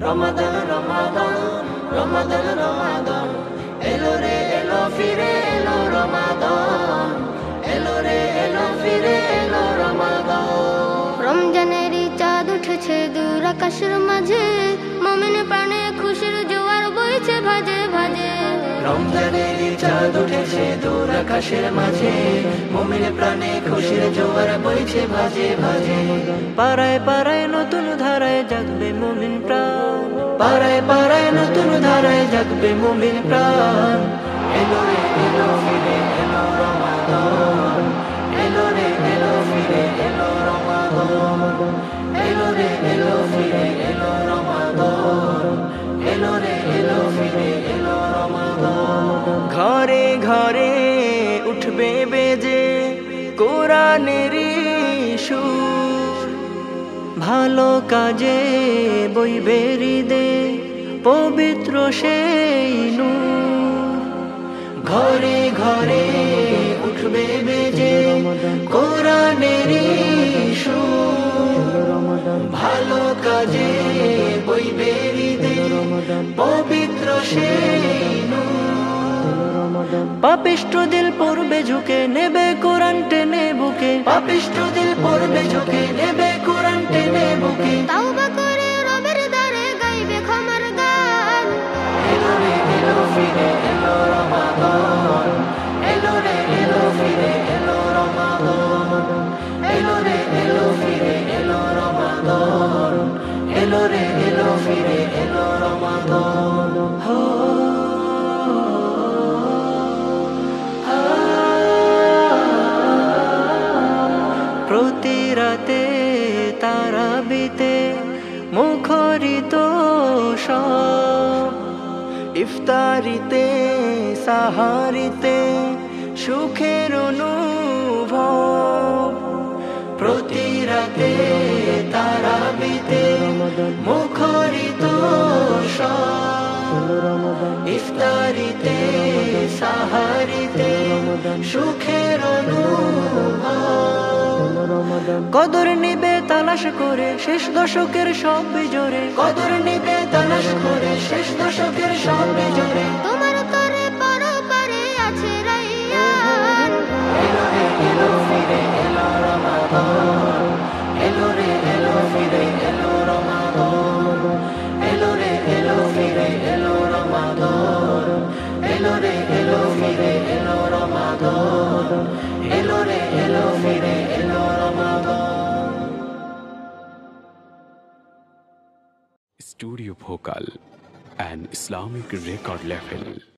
রমাদান রমাদান রমাদান রমাদান এলো রে এলো ফিরে এলো রমাদান এলো রে এলো ফিরে এলো রমাদান রমজানেরই চাঁদ উঠেছে দূর আকাশের মাঝে মুমিন প্রাণে খুশির জোয়ার বইছে ভাজে ভাজে রমজানেরই চাঁদ উঠেছে দূর আকাশের মাঝে মুমিন প্রাণে খুশির জোয়ার বইছে ভাজে ভাজে পাড়ায় পাড়ায় নতুন ধারায় জাগবে মুমিন প্রাণ পাড়ায় পাড়ায় নতুন ধারায় জাগবে মুমিন প্রাণ এলো রে এলো ফিরে এলো রমাদান এলো রে এলো ফিরে এলো রমাদান এলো রে এলো ফিরে এলো রমাদান এলো রে এলো ফিরে এলো রমাদান ঘরে ঘরে উঠবে বেজে কোরআনেরই সুর ভালো কাজে বইবে হৃদে পবিত্র সেই নূর ঘরে ঘরে উঠবে বেজে কোরআনেরই সুর ভালো কাজে বইবে হৃদে পবিত্র সেই পাপিষ্ঠ দিল পড়বে ঝুঁকে নেবে কোরআন টেনে বুকে পাপিষ্ঠ দিল পড়বে ঝুঁকে নেবে কোরআন টেনে বুকে তাওবা করে রবের দ্বারে গাইবে ক্ষমার গান এলো রে এলো ফিরে এলো রমাদান এলো রে এলো ফিরে এলো রমাদান এলো রে এলো ফিরে এলো রমাদান এলো রে এলো ফিরে এলো রমাদান প্রতি রাতে তারাবিতে মুখরিত সব ইফতারিতে সাহারিতে সুখের অনুভব প্রতি রাতে তারাবিতে মুখরিত সব ইফতারিতে সাহারিতে সুখের অনুভব কদর নিবে তালাশ করে শেষ দশকের সব বিজোরে কদর নিবে তালাশ করে শেষ দশকের সব বিজোরে তোমার তরে পরপারে আছে রাইয়ান এলো রে এলো ফিরে এলো রমাদান এলো রে এলো ফিরে এলো রমাদান এলো রে এলো ফিরে এলো রমাদান এলো রে এলো ফিরে এলো রমাদান এলো রে এলো ফিরে এলো রমাদান Studio Bhokal, an Islamic record label.